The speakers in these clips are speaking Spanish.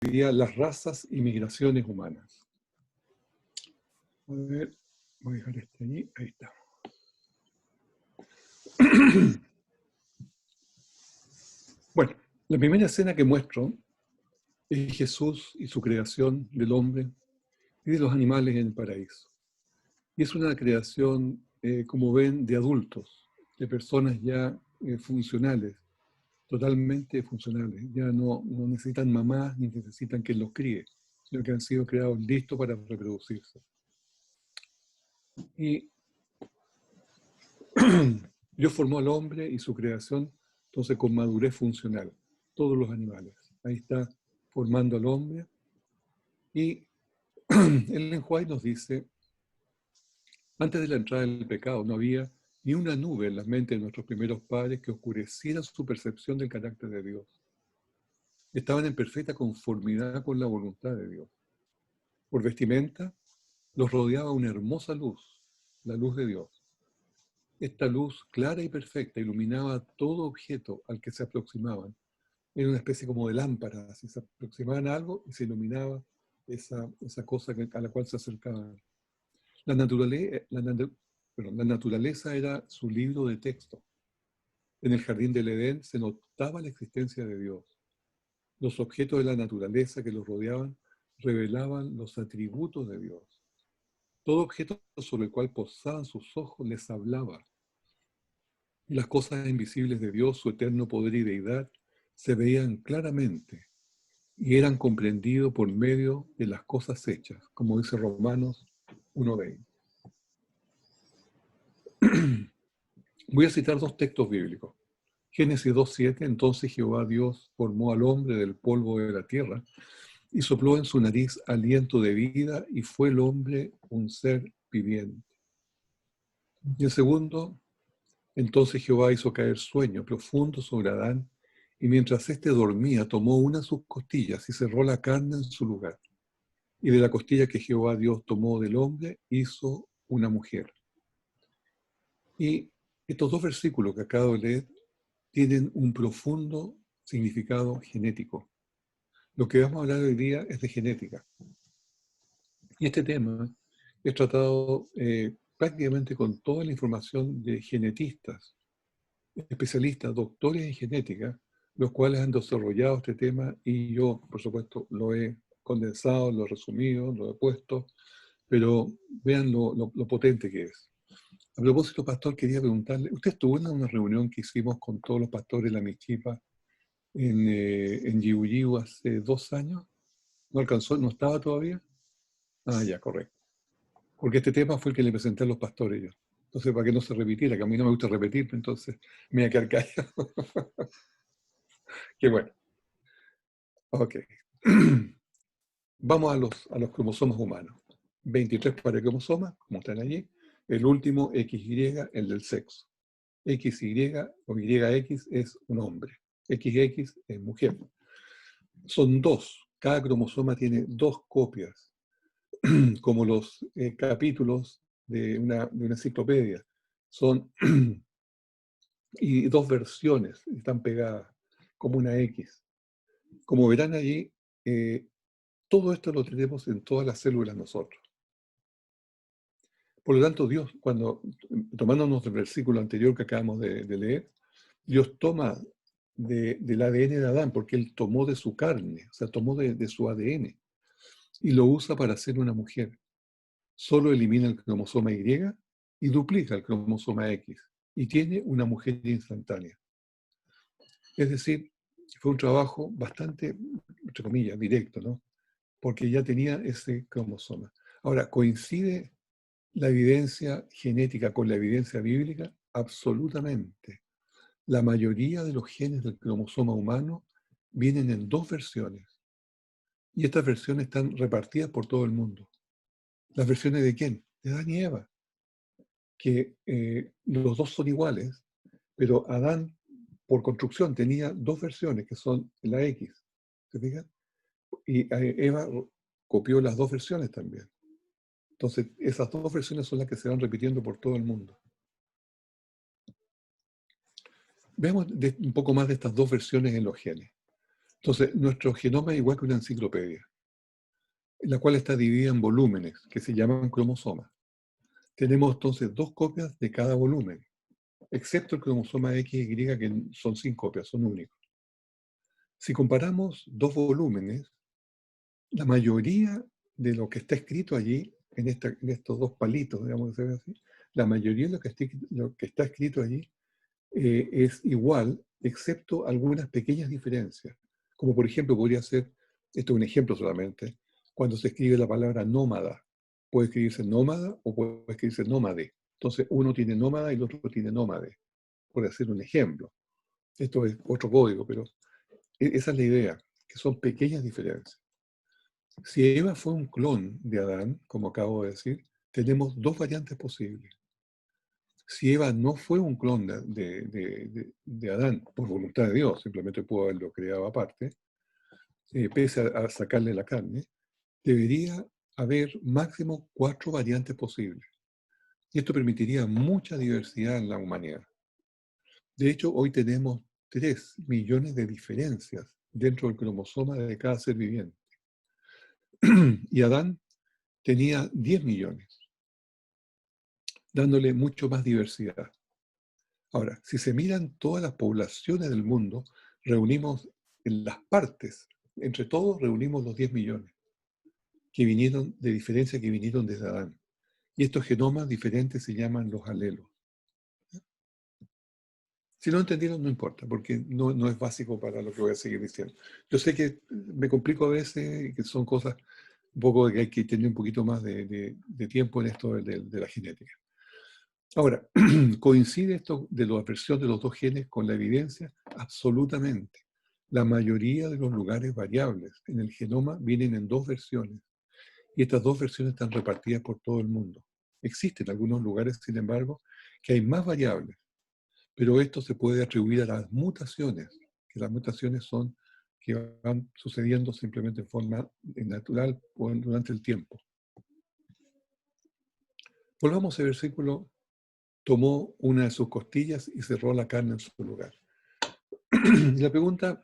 día las razas y migraciones humanas. A ver, voy a dejar este allí, ahí está. Bueno, la primera escena que muestro es Jesús y su creación del hombre y de los animales en el paraíso. Y es una creación, como ven, de adultos, de personas ya funcionales, totalmente funcionales. Ya no necesitan mamás ni necesitan que los críe, sino que han sido creados listos para reproducirse. Y Dios formó al hombre y su creación, entonces con madurez funcional, todos los animales. Ahí está formando al hombre. Y Ellen White nos dice, antes de la entrada del pecado no había ni una nube en la mente de nuestros primeros padres que oscureciera su percepción del carácter de Dios. Estaban en perfecta conformidad con la voluntad de Dios. Por vestimenta, los rodeaba una hermosa luz, la luz de Dios. Esta luz clara y perfecta iluminaba todo objeto al que se aproximaban. Era una especie como de lámpara, si se aproximaban a algo y se iluminaba esa cosa a la cual se acercaban. La naturaleza era su libro de texto. En el jardín del Edén se notaba la existencia de Dios. Los objetos de la naturaleza que los rodeaban revelaban los atributos de Dios. Todo objeto sobre el cual posaban sus ojos les hablaba. Las cosas invisibles de Dios, su eterno poder y deidad, se veían claramente y eran comprendidos por medio de las cosas hechas, como dice Romanos 1:20. Voy a citar dos textos bíblicos. Génesis 2:7, entonces Jehová Dios formó al hombre del polvo de la tierra y sopló en su nariz aliento de vida y fue el hombre un ser viviente. Y el segundo, entonces Jehová hizo caer sueño profundo sobre Adán y mientras éste dormía tomó una de sus costillas y cerró la carne en su lugar. Y de la costilla que Jehová Dios tomó del hombre hizo una mujer. Y estos dos versículos que acabo de leer tienen un profundo significado genético. Lo que vamos a hablar hoy día es de genética. Y este tema es tratado prácticamente con toda la información de genetistas, especialistas, doctores en genética, los cuales han desarrollado este tema y yo, por supuesto, lo he condensado, lo he resumido, lo he puesto, pero vean lo potente que es. A propósito, pastor, quería preguntarle, ¿usted estuvo en una reunión que hicimos con todos los pastores de la Michipa en Yiwu Yiwu hace 2 años? ¿No alcanzó? ¿No estaba todavía? Ah, ya, correcto. Porque este tema fue el que le presenté a los pastores yo. Entonces, para que no se repitiera, que a mí no me gusta repetirme, entonces me voy a quedar callado. Qué bueno. Ok. Vamos a los cromosomas humanos. 23 para cromosomas, como están allí. El último, XY, el del sexo. XY o YX es un hombre. XX es mujer. Son 2. Cada cromosoma tiene 2 copias, como los capítulos de una enciclopedia. Son y 2 versiones, están pegadas, como una X. Como verán allí, todo esto lo tenemos en todas las células nosotros. Por lo tanto, Dios, tomándonos el versículo anterior que acabamos de leer, Dios toma del ADN de Adán, porque él tomó de su carne, o sea, tomó de su ADN, y lo usa para hacer una mujer. Solo elimina el cromosoma Y y duplica el cromosoma X, y tiene una mujer instantánea. Es decir, fue un trabajo bastante, entre comillas, directo, ¿no? Porque ya tenía ese cromosoma. Ahora, ¿coincide la evidencia genética con la evidencia bíblica? Absolutamente. La mayoría de los genes del cromosoma humano vienen en 2 versiones. Y estas versiones están repartidas por todo el mundo. ¿Las versiones de quién? De Adán y Eva. Que los dos son iguales, pero Adán, por construcción, tenía 2 versiones, que son la X. ¿Se fijan? Y Eva copió las 2 versiones también. Entonces, esas 2 versiones son las que se van repitiendo por todo el mundo. Veamos un poco más de estas 2 versiones en los genes. Entonces, nuestro genoma es igual que una enciclopedia, la cual está dividida en volúmenes, que se llaman cromosomas. Tenemos entonces 2 copias de cada volumen, excepto el cromosoma XY, que son 100 copias, son únicos. Si comparamos 2 volúmenes, la mayoría de lo que está escrito allí, en estos 2 palitos, digamos que se ve así, la mayoría de lo que está escrito allí es igual, excepto algunas pequeñas diferencias. Como por ejemplo podría ser, esto es un ejemplo solamente, cuando se escribe la palabra nómada. Puede escribirse nómada o puede escribirse nómade. Entonces uno tiene nómada y el otro tiene nómade, por hacer un ejemplo. Esto es otro código, pero esa es la idea, que son pequeñas diferencias. Si Eva fue un clon de Adán, como acabo de decir, tenemos 2 variantes posibles. Si Eva no fue un clon de Adán por voluntad de Dios, simplemente pudo haberlo creado aparte, pese a sacarle la carne, debería haber máximo 4 variantes posibles. Y esto permitiría mucha diversidad en la humanidad. De hecho, hoy tenemos 3 millones de diferencias dentro del cromosoma de cada ser viviente. Y Adán tenía 10 millones, dándole mucho más diversidad. Ahora, si se miran todas las poblaciones del mundo, reunimos en las partes, entre todos reunimos los 10 millones que vinieron de diferencia que vinieron desde Adán. Y estos genomas diferentes se llaman los alelos. Si no entendieron, no importa, porque no es básico para lo que voy a seguir diciendo. Yo sé que me complico a veces, que son cosas un poco de que hay que tener un poquito más de tiempo en esto de la genética. Ahora, ¿coincide esto de la versión de los 2 genes con la evidencia? Absolutamente. La mayoría de los lugares variables en el genoma vienen en 2 versiones, y estas 2 versiones están repartidas por todo el mundo. Existen algunos lugares, sin embargo, que hay más variables, pero esto se puede atribuir a las mutaciones, que las mutaciones son que van sucediendo simplemente en forma natural o durante el tiempo. Volvamos al versículo: tomó una de sus costillas y cerró la carne en su lugar. Y la pregunta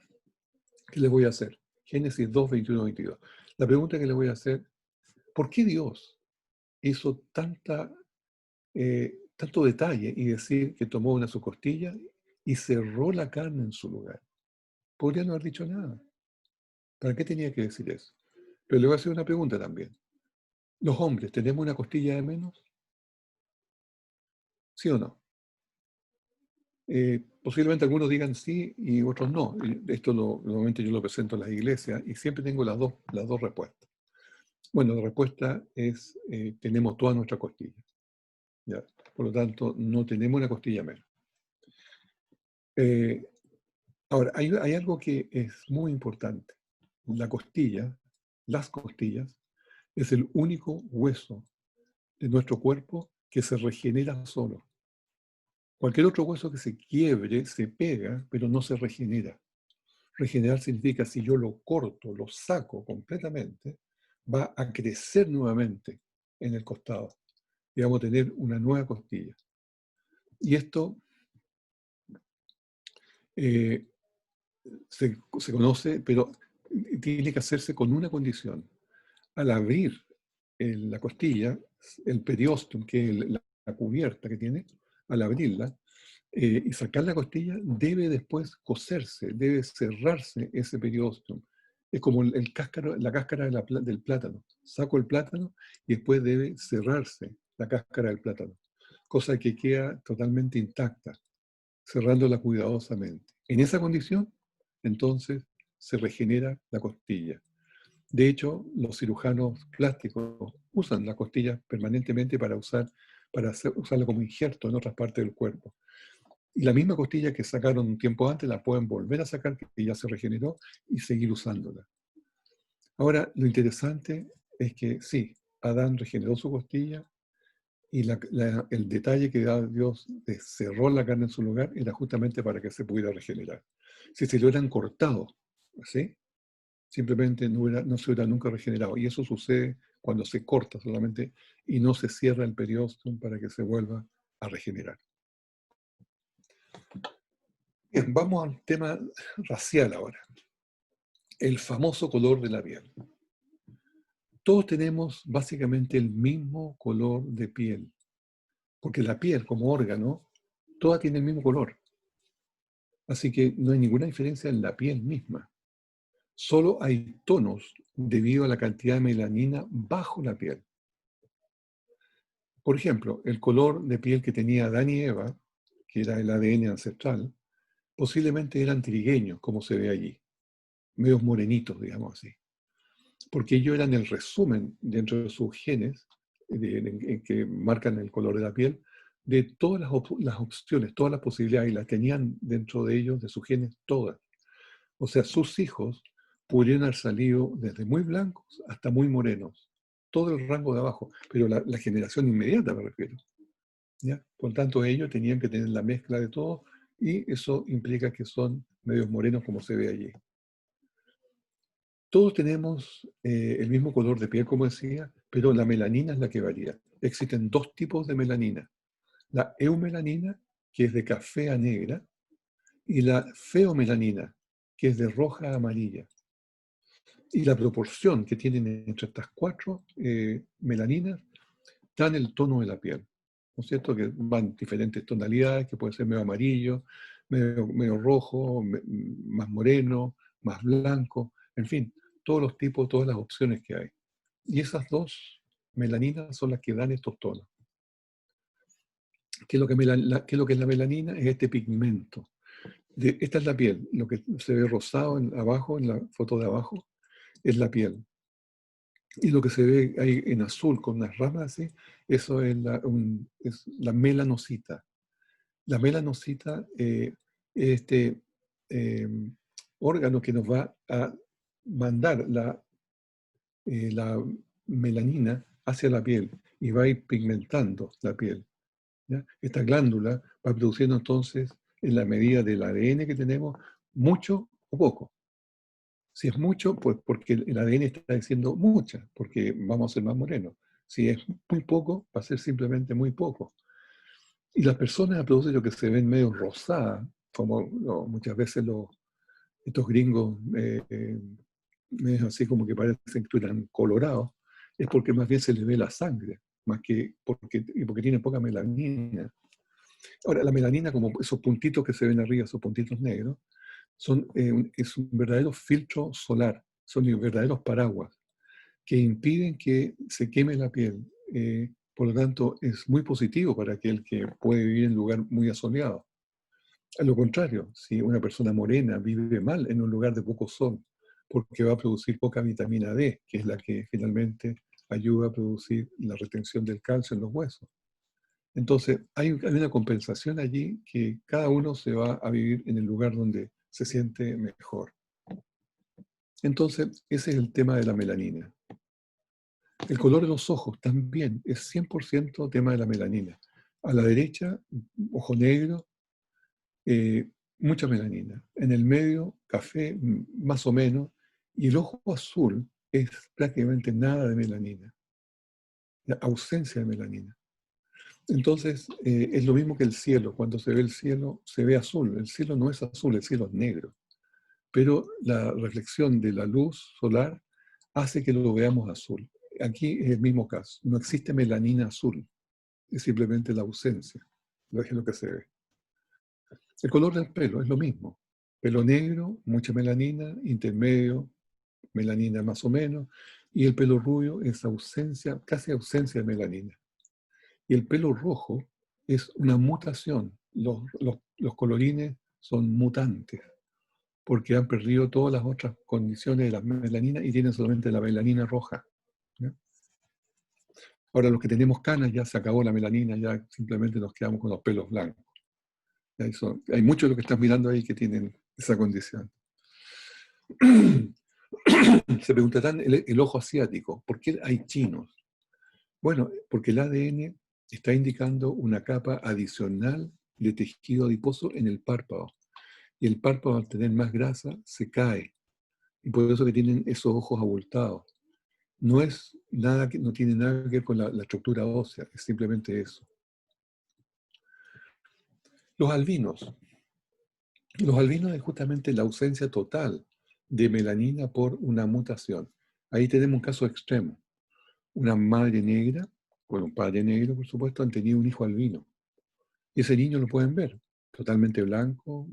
que les voy a hacer, Génesis 2, 21, 22. La pregunta que les voy a hacer: ¿por qué Dios hizo tanto detalle y decir que tomó una de sus costillas y cerró la carne en su lugar? Podría no haber dicho nada. ¿Para qué tenía que decir eso? Pero le voy a hacer una pregunta también. ¿Los hombres tenemos una costilla de menos? ¿Sí o no? Posiblemente algunos digan sí y otros no. Esto normalmente yo lo presento en las iglesias y siempre tengo las dos respuestas. Bueno, la respuesta es, tenemos todas nuestras costillas. ¿Ya? Por lo tanto, no tenemos una costilla menos. Eh, Ahora, hay algo que es muy importante. La costilla, las costillas, es el único hueso de nuestro cuerpo que se regenera solo. Cualquier otro hueso que se quiebre, se pega, pero no se regenera. Regenerar significa, si yo lo corto, lo saco completamente, va a crecer nuevamente en el costado y vamos a tener una nueva costilla. Y esto eh, se conoce, pero tiene que hacerse con una condición. Al abrir la costilla, el periosteum, que es la cubierta que tiene, al abrirla, y sacar la costilla, debe después coserse, debe cerrarse ese periosteum. Es como la cáscara del plátano. Saco el plátano y después debe cerrarse la cáscara del plátano, cosa que queda totalmente intacta, cerrándola cuidadosamente. En esa condición, entonces, se regenera la costilla. De hecho, los cirujanos plásticos usan la costilla permanentemente usarla como injerto en otras partes del cuerpo. Y la misma costilla que sacaron un tiempo antes la pueden volver a sacar, que ya se regeneró, y seguir usándola. Ahora, lo interesante es que sí, Adán regeneró su costilla y el detalle que da Dios de cerró la carne en su lugar era justamente para que se pudiera regenerar. Si se lo hubieran cortado, ¿sí? Simplemente no se hubiera nunca regenerado. Y eso sucede cuando se corta solamente y no se cierra el periosteum para que se vuelva a regenerar. Bien, vamos al tema racial ahora. el famoso color de la piel. Todos tenemos básicamente el mismo color de piel, porque la piel como órgano, toda tiene el mismo color. Así que no hay ninguna diferencia en la piel misma. Solo hay tonos debido a la cantidad de melanina bajo la piel. Por ejemplo, el color de piel que tenía Adán y Eva, que era el ADN ancestral, posiblemente eran trigueños, como se ve allí, medios morenitos, digamos así, porque ellos eran el resumen dentro de sus genes, que marcan el color de la piel, de todas las opciones, todas las posibilidades, y las tenían dentro de ellos, de sus genes, todas. O sea, sus hijos pudieron haber salido desde muy blancos hasta muy morenos, todo el rango de abajo, pero la generación inmediata me refiero. ¿Ya? Por tanto, ellos tenían que tener la mezcla de todo y eso implica que son medios morenos como se ve allí. Todos tenemos el mismo color de piel, como decía, pero la melanina es la que varía. Existen dos tipos de melanina. La eumelanina, que es de café a negra, y la feomelanina, que es de roja a amarilla. Y la proporción que tienen entre estas cuatro melaninas dan el tono de la piel. ¿No es cierto? Que van diferentes tonalidades, que puede ser medio amarillo, medio rojo, más moreno, más blanco, en fin, todos los tipos, todas las opciones que hay. Y esas dos melaninas son las que dan estos tonos. ¿Qué es lo que, qué es lo que es la melanina? Es este pigmento. Esta es la piel. Lo que se ve rosado abajo, en la foto de abajo, es la piel. Y lo que se ve ahí en azul con unas ramas así, eso es es la melanocita. La melanocita es este eh, órgano que nos va a mandar la melanina hacia la piel y va a ir pigmentando la piel. ¿Ya? Esta glándula va produciendo entonces, en la medida del ADN que tenemos, mucho o poco. Si es mucho, pues porque el ADN está diciendo mucha, porque vamos a ser más morenos. Si es muy poco, va a ser simplemente muy poco. Y las personas producen lo que se ven medio rosadas, como muchas veces estos gringos, medio así como que parecen que estuvieran colorados, es porque más bien se les ve la sangre, más que porque tienen poca melanina. Ahora, la melanina, como esos puntitos que se ven arriba, esos puntitos negros, es un verdadero filtro solar, son verdaderos paraguas que impiden que se queme la piel. Por lo tanto, es muy positivo para aquel que puede vivir en un lugar muy asoleado. A lo contrario, si una persona morena vive mal en un lugar de poco sol, porque va a producir poca vitamina D, que es la que finalmente ayuda a producir la retención del calcio en los huesos. Entonces, hay una compensación allí que cada uno se va a vivir en el lugar donde se siente mejor. Entonces, ese es el tema de la melanina. El color de los ojos también es 100% tema de la melanina. A la derecha, ojo negro, mucha melanina. En el medio, café, más o menos. Y el ojo azul es prácticamente nada de melanina. La ausencia de melanina. Entonces, es lo mismo que el cielo. Cuando se ve el cielo, se ve azul. El cielo no es azul, el cielo es negro. Pero la reflexión de la luz solar hace que lo veamos azul. Aquí es el mismo caso. No existe melanina azul. Es simplemente la ausencia. Es lo que se ve. El color del pelo es lo mismo. Pelo negro, mucha melanina, intermedio, melanina más o menos. Y el pelo rubio es ausencia, casi ausencia de melanina. Y el pelo rojo es una mutación. Los colorines son mutantes porque han perdido todas las otras condiciones de la melanina y tienen solamente la melanina roja. ¿Ya? Ahora, los que tenemos canas ya se acabó la melanina, ya simplemente nos quedamos con los pelos blancos. Hay muchos de los que están mirando ahí que tienen esa condición. Se preguntarán el ojo asiático, ¿por qué hay chinos? Bueno, porque el ADN está indicando una capa adicional de tejido adiposo en el párpado. Y el párpado, al tener más grasa, se cae. Y por eso que tienen esos ojos abultados. No tiene nada que ver con la estructura ósea, es simplemente eso. Los albinos. Los albinos es justamente la ausencia total de melanina por una mutación. Ahí tenemos un caso extremo. Una madre negra, con un padre negro, por supuesto, han tenido un hijo albino. Y ese niño lo pueden ver, totalmente blanco,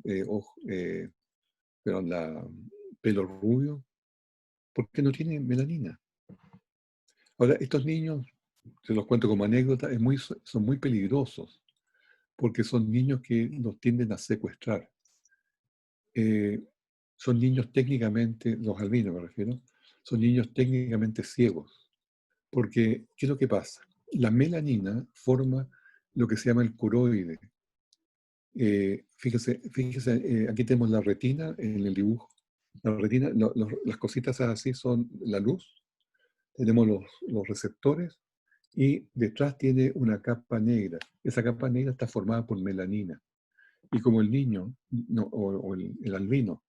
pero pelo rubio, porque no tiene melanina. Ahora, estos niños, se los cuento como anécdota, son muy peligrosos, porque son niños que los tienden a secuestrar. Eh, Son niños técnicamente, los albinos me refiero, son niños técnicamente ciegos. Porque, ¿qué es lo que pasa? La melanina forma lo que se llama el coroide. Fíjese, aquí tenemos la retina en el dibujo. La retina, las cositas así son la luz, tenemos los receptores y detrás tiene una capa negra. Esa capa negra está formada por melanina. Y como el niño o el albino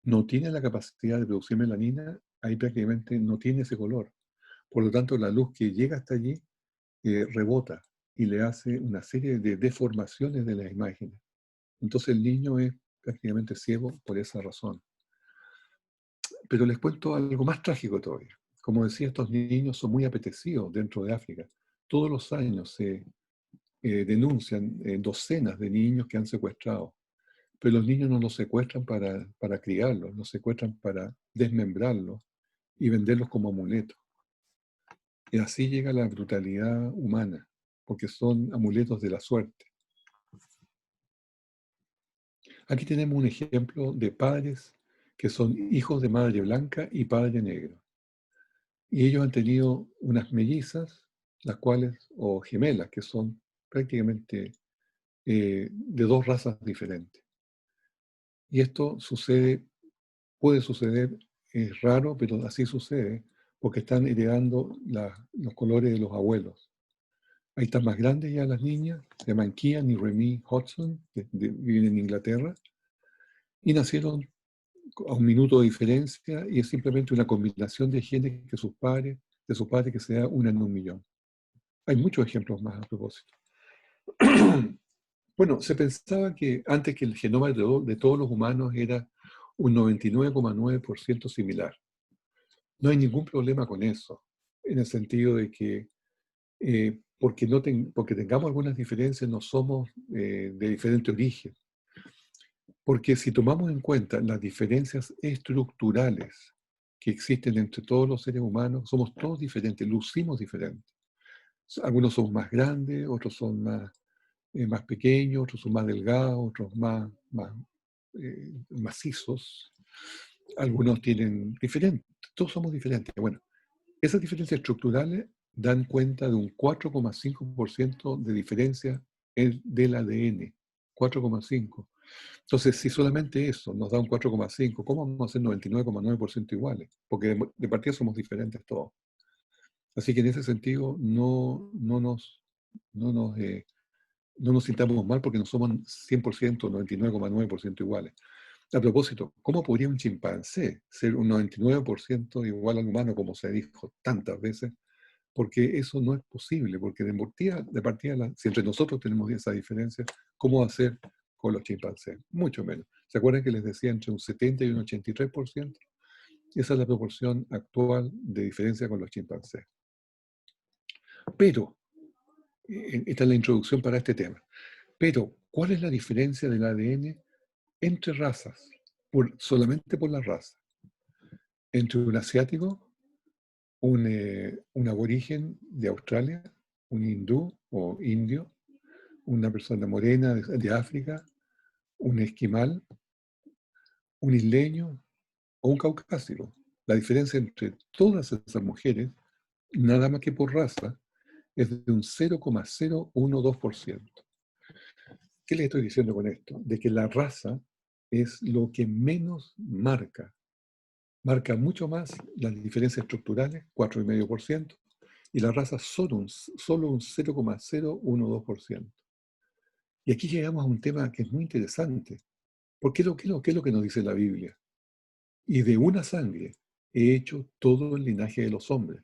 no tiene la capacidad de producir melanina, ahí prácticamente no tiene ese color. Por lo tanto, la luz que llega hasta allí rebota y le hace una serie de deformaciones de las imágenes. Entonces el niño es prácticamente ciego por esa razón. Pero les cuento algo más trágico todavía. Como decía, estos niños son muy apetecidos dentro de África. Todos los años se denuncian docenas de niños que han secuestrado. Pero los niños no los secuestran para criarlos, los secuestran para desmembrarlos y venderlos como amuletos. Y así llega la brutalidad humana, porque son amuletos de la suerte. Aquí tenemos un ejemplo de padres que son hijos de madre blanca y padre negro. Y ellos han tenido unas mellizas, las cuales, o gemelas, que son prácticamente de dos razas diferentes. Y esto puede suceder, es raro, pero así sucede, porque están heredando los colores de los abuelos. Ahí están más grandes ya las niñas, se llaman Kian y Remy Hodgson, viven en Inglaterra, y nacieron a un minuto de diferencia y es simplemente una combinación de genes de sus padres que se da una en un millón. Hay muchos ejemplos más a propósito. Bueno, se pensaba que antes que el genoma de todos los humanos era un 99,9% similar. No hay ningún problema con eso, en el sentido de que porque tengamos algunas diferencias no somos de diferente origen. Porque si tomamos en cuenta las diferencias estructurales que existen entre todos los seres humanos, somos todos diferentes, lucimos diferentes. Algunos son más grandes, otros son más pequeños, otros son más delgados, otros más macizos. Algunos tienen diferentes, todos somos diferentes. Bueno, esas diferencias estructurales dan cuenta de un 4,5% de diferencia del ADN. 4,5. Entonces, si solamente eso nos da un 4,5, ¿cómo vamos a ser 99,9% iguales? Porque de partida somos diferentes todos. Así que en ese sentido no nos, no nos sintamos mal porque no somos 100%, 99,9% iguales. A propósito, ¿cómo podría un chimpancé ser un 99% igual al humano, como se dijo tantas veces? Porque eso no es posible, porque de partida si entre nosotros tenemos esa diferencia, ¿cómo va a ser con los chimpancés? Mucho menos. ¿Se acuerdan que les decía entre un 70 y un 83%? Esa es la proporción actual de diferencia con los chimpancés. Pero, esta es la introducción para este tema. Pero, ¿cuál es la diferencia del ADN entre razas? Solamente por la raza. Entre un asiático, un aborigen de Australia, un hindú o indio, una persona morena de África, un esquimal, un isleño o un caucásico. La diferencia entre todas esas mujeres, nada más que por raza, es de un 0,012%. ¿Qué les estoy diciendo con esto? De que la raza es lo que menos marca. Marca mucho más las diferencias estructurales, 4,5%, y la raza solo un 0,012%. Y aquí llegamos a un tema que es muy interesante. Porque ¿qué es lo que nos dice la Biblia? Y de una sangre he hecho todo el linaje de los hombres,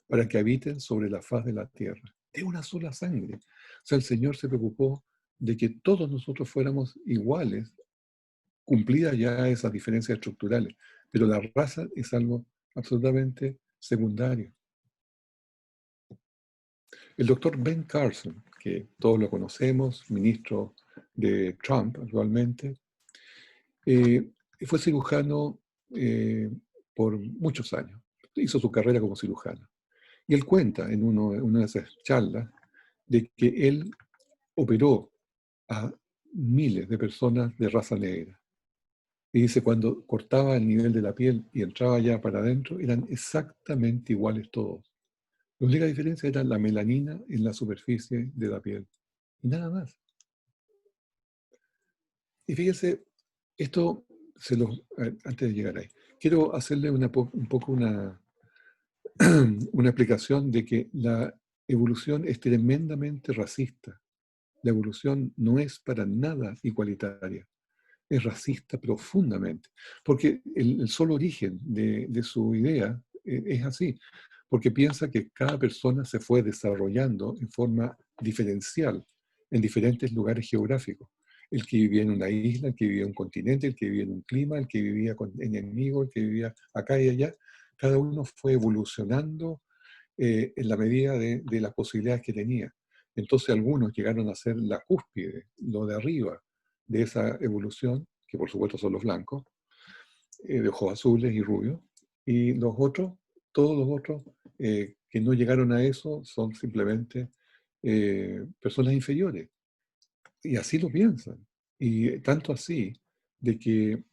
para que habiten sobre la faz de la tierra. De una sola sangre. O sea, el Señor se preocupó de que todos nosotros fuéramos iguales, cumplidas ya esas diferencias estructurales. Pero la raza es algo absolutamente secundario. El doctor Ben Carson, que todos lo conocemos, ministro de Trump actualmente, eh, fue cirujano por muchos años. Hizo su carrera como cirujano. Y él cuenta en una de esas charlas de que él operó a miles de personas de raza negra. Y dice, cuando cortaba el nivel de la piel y entraba ya para adentro, eran exactamente iguales todos. La única diferencia era la melanina en la superficie de la piel. Y nada más. Y fíjese, esto antes de llegar ahí, quiero hacerle un poco una explicación de que la evolución es tremendamente racista. La evolución no es para nada igualitaria. Es racista profundamente, porque el solo origen de su idea es así, porque piensa que cada persona se fue desarrollando en forma diferencial en diferentes lugares geográficos. El que vivía en una isla, el que vivía en un continente, el que vivía en un clima, el que vivía con enemigos, el que vivía acá y allá, cada uno fue evolucionando en la medida de las posibilidades que tenía. Entonces algunos llegaron a ser la cúspide, lo de arriba de esa evolución, que por supuesto son los blancos, de ojos azules y rubios, y los otros, todos los otros que no llegaron a eso son simplemente personas inferiores. Y así lo piensan. Y tanto así de que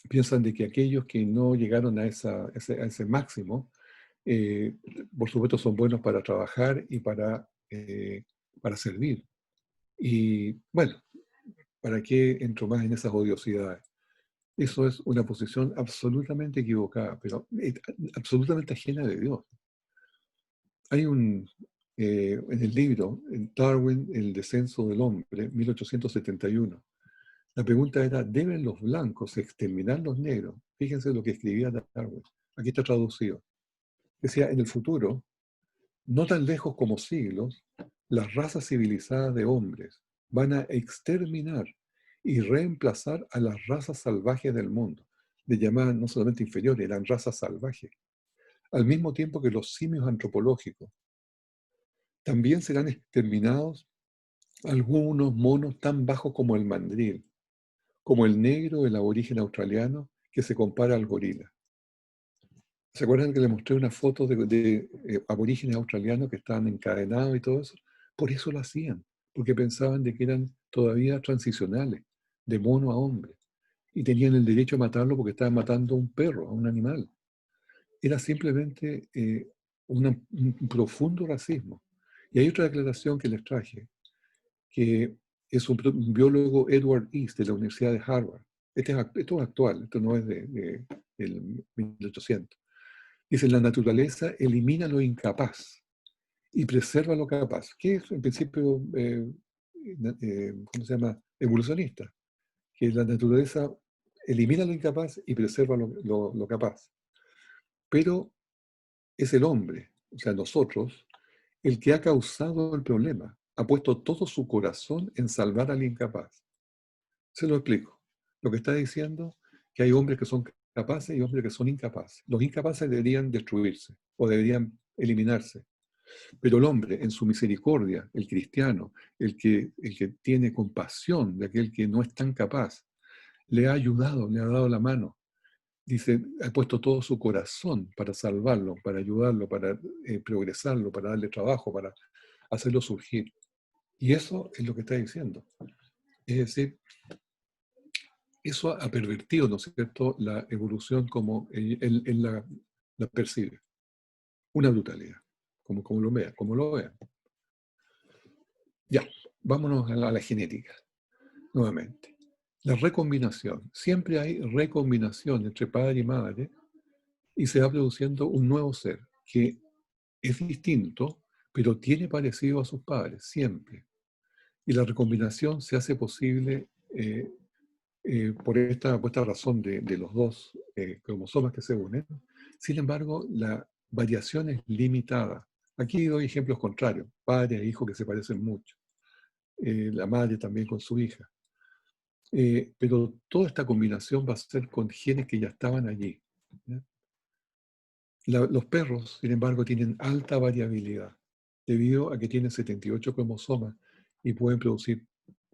piensan de que aquellos que no llegaron a ese máximo, eh, por supuesto son buenos para trabajar y para servir. Y bueno, ¿para qué entro más en esas odiosidades? Eso es una posición absolutamente equivocada, pero absolutamente ajena de Dios. Hay en el libro, en Darwin, El descenso del hombre, 1871, la pregunta era, ¿deben los blancos exterminar los negros? Fíjense lo que escribía Darwin. Aquí está traducido. Decía, en el futuro, no tan lejos como siglos, las razas civilizadas de hombres van a exterminar y reemplazar a las razas salvajes del mundo. Le llamaban no solamente inferiores, eran razas salvajes. Al mismo tiempo que los simios antropológicos. También serán exterminados algunos monos tan bajos como el mandril, como el negro, el aborigen australiano, que se compara al gorila. ¿Se acuerdan que les mostré una foto de aborígenes australianos que estaban encadenados y todo eso? Por eso lo hacían, porque pensaban de que eran todavía transicionales, de mono a hombre, y tenían el derecho a matarlo porque estaban matando a un perro, a un animal. Era simplemente un profundo racismo. Y hay otra declaración que les traje, que es un biólogo, Edward East, de la Universidad de Harvard. Esto es actual, esto no es del 1800. Dice, la naturaleza elimina lo incapaz y preserva lo capaz, que es en principio, ¿cómo se llama? Evolucionista, que la naturaleza elimina lo incapaz y preserva lo capaz. Pero es el hombre, o sea, nosotros, el que ha causado el problema, ha puesto todo su corazón en salvar al incapaz. Se lo explico. Lo que está diciendo que hay hombres que son capaces y hombres que son incapaces. Los incapaces deberían destruirse o deberían eliminarse. Pero el hombre, en su misericordia, el cristiano, el que tiene compasión de aquel que no es tan capaz, le ha ayudado, le ha dado la mano. Dice, ha puesto todo su corazón para salvarlo, para ayudarlo, para progresarlo, para darle trabajo, para hacerlo surgir. Y eso es lo que está diciendo. Es decir, eso ha pervertido, ¿no es cierto?, la evolución como él la percibe. Una brutalidad, como lo vean. Ya, vámonos a la genética, nuevamente. La recombinación. Siempre hay recombinación entre padre y madre y se va produciendo un nuevo ser que es distinto, pero tiene parecido a sus padres, siempre. Y la recombinación se hace posible por esta razón de los dos cromosomas que se unen. Sin embargo, la variación es limitada. Aquí doy ejemplos contrarios, padre e hijo que se parecen mucho. La madre también con su hija. pero toda esta combinación va a ser con genes que ya estaban allí. ¿Ya? Los perros, sin embargo, tienen alta variabilidad debido a que tienen 78 cromosomas y pueden producir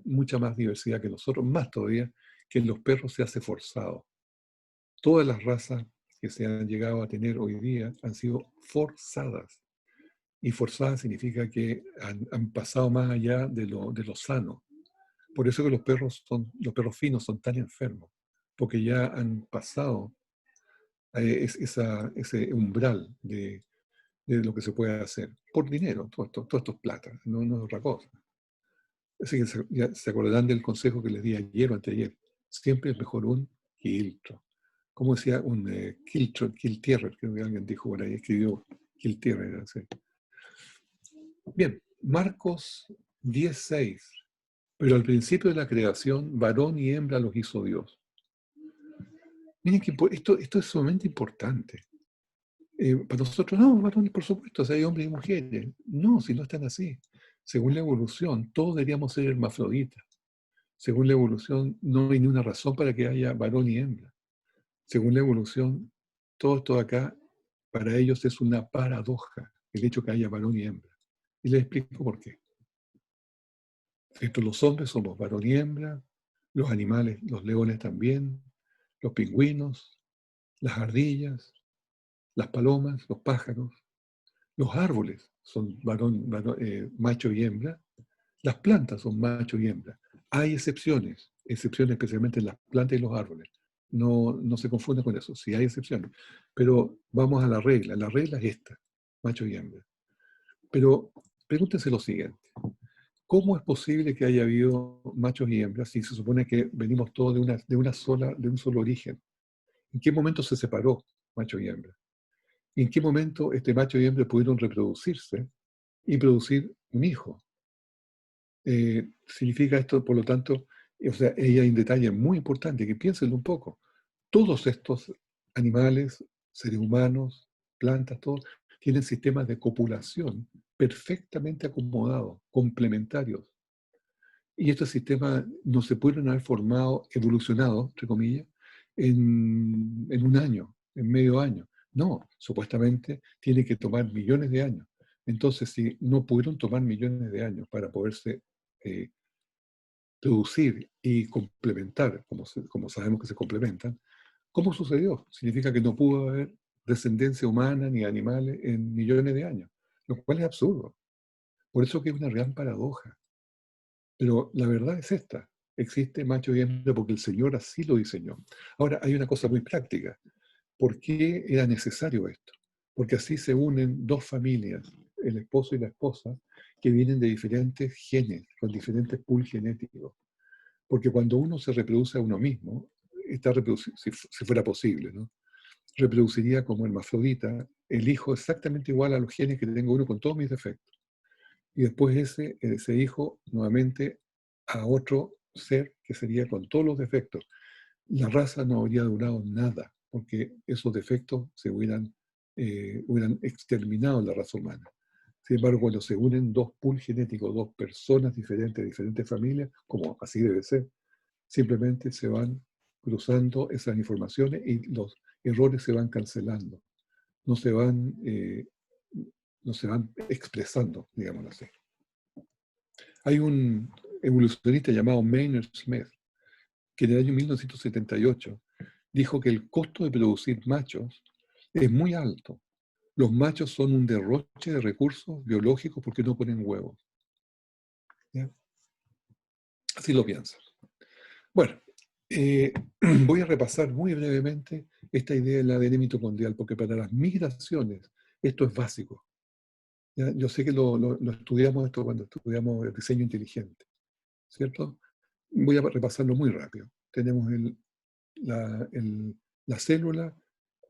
mucha más diversidad que nosotros, más todavía que en los perros se hace forzado. Todas las razas que se han llegado a tener hoy día han sido forzadas. Y forzadas significa que han pasado más allá de lo sano. Por eso que los perros finos son tan enfermos, porque ya han pasado ese umbral de lo que se puede hacer. Por dinero, todo esto es plata, no es otra cosa. Así que ya se acordarán del consejo que les di ayer o anteayer. Siempre es mejor un quiltro. Como decía un Kiltierrer, creo que alguien dijo por ahí, escribió Kiltierrer. ¿Sí? Bien, Marcos 10:6. Pero al principio de la creación, varón y hembra los hizo Dios. Miren que esto es sumamente importante. Para nosotros, no, varones, por supuesto, o sea, hay hombres y mujeres. No, si no están así. Según la evolución, todos deberíamos ser hermafroditas. Según la evolución, no hay ni una razón para que haya varón y hembra. Según la evolución, todo esto acá, para ellos es una paradoja, el hecho que haya varón y hembra. Y les explico por qué. Los hombres somos varón y hembra, los animales, los leones también, los pingüinos, las ardillas, las palomas, los pájaros, los árboles son macho y hembra, las plantas son macho y hembra. Hay excepciones especialmente en las plantas y los árboles. No se confunde con eso, sí hay excepciones. Pero vamos a la regla es esta, macho y hembra. Pero pregúntense lo siguiente. ¿Cómo es posible que haya habido machos y hembras si se supone que venimos todos de un solo origen? ¿En qué momento se separó macho y hembra? ¿Y en qué momento este macho y hembra pudieron reproducirse y producir un hijo? Significa esto, por lo tanto, o sea, hay un detalle muy importante, que piénsenlo un poco. Todos estos animales, seres humanos, plantas, todos, tienen sistemas de copulación perfectamente acomodados, complementarios. Y estos sistemas no se pueden haber formado, evolucionado, entre comillas, en un año, en medio año. No, supuestamente tiene que tomar millones de años. Entonces, si no pudieron tomar millones de años para poderse eh, producir y complementar, como sabemos que se complementan, ¿cómo sucedió? Significa que no pudo haber descendencia humana ni animales en millones de años, lo cual es absurdo. Por eso que es una gran paradoja. Pero la verdad es esta. Existe macho y hembra porque el Señor así lo diseñó. Ahora, hay una cosa muy práctica. ¿Por qué era necesario esto? Porque así se unen dos familias, el esposo y la esposa, que vienen de diferentes genes, con diferentes pools genéticos. Porque cuando uno se reproduce a uno mismo, si fuera posible, ¿no? Reproduciría como hermafrodita el hijo exactamente igual a los genes que tengo uno con todos mis defectos. Y después ese hijo nuevamente a otro ser que sería con todos los defectos. La raza no habría durado nada, porque esos defectos hubieran exterminado la raza humana. Sin embargo, cuando se unen dos pools genéticos, dos personas diferentes, diferentes familias, como así debe ser, simplemente se van cruzando esas informaciones y los errores se van cancelando, no se van, eh, no se van expresando, digámoslo así. Hay un evolucionista llamado Maynard Smith, que en el año 1978 dijo que el costo de producir machos es muy alto. Los machos son un derroche de recursos biológicos porque no ponen huevos. ¿Ya? Así lo piensan. Bueno, eh, voy a repasar muy brevemente esta idea del ADN mitocondrial, porque para las migraciones esto es básico. ¿Ya? Yo sé que lo estudiamos esto cuando estudiamos el diseño inteligente, ¿cierto? Voy a repasarlo muy rápido. Tenemos la, el- la célula,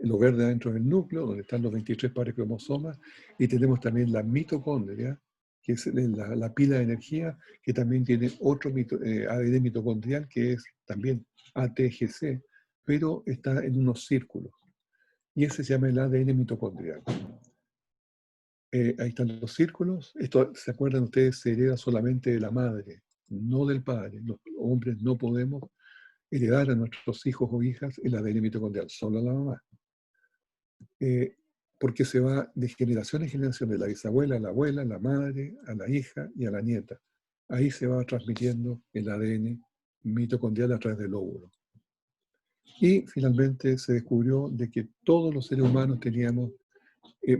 lo verde adentro del núcleo, donde están los 23 pares de cromosomas, y tenemos también la mitocondria, que es la pila de energía, que también tiene otro ADN mitocondrial, que es también ATGC, pero está en unos círculos. Y ese se llama el ADN mitocondrial. Ahí están los círculos. Esto, ¿se acuerdan ustedes? Se hereda solamente de la madre, no del padre. Los hombres no podemos heredar a nuestros hijos o hijas el ADN mitocondrial, solo a la mamá. Porque se va de generación en generación, de la bisabuela a la abuela, a la madre, a la hija y a la nieta. Ahí se va transmitiendo el ADN mitocondrial a través del óvulo. Y finalmente se descubrió de que todos los seres humanos teníamos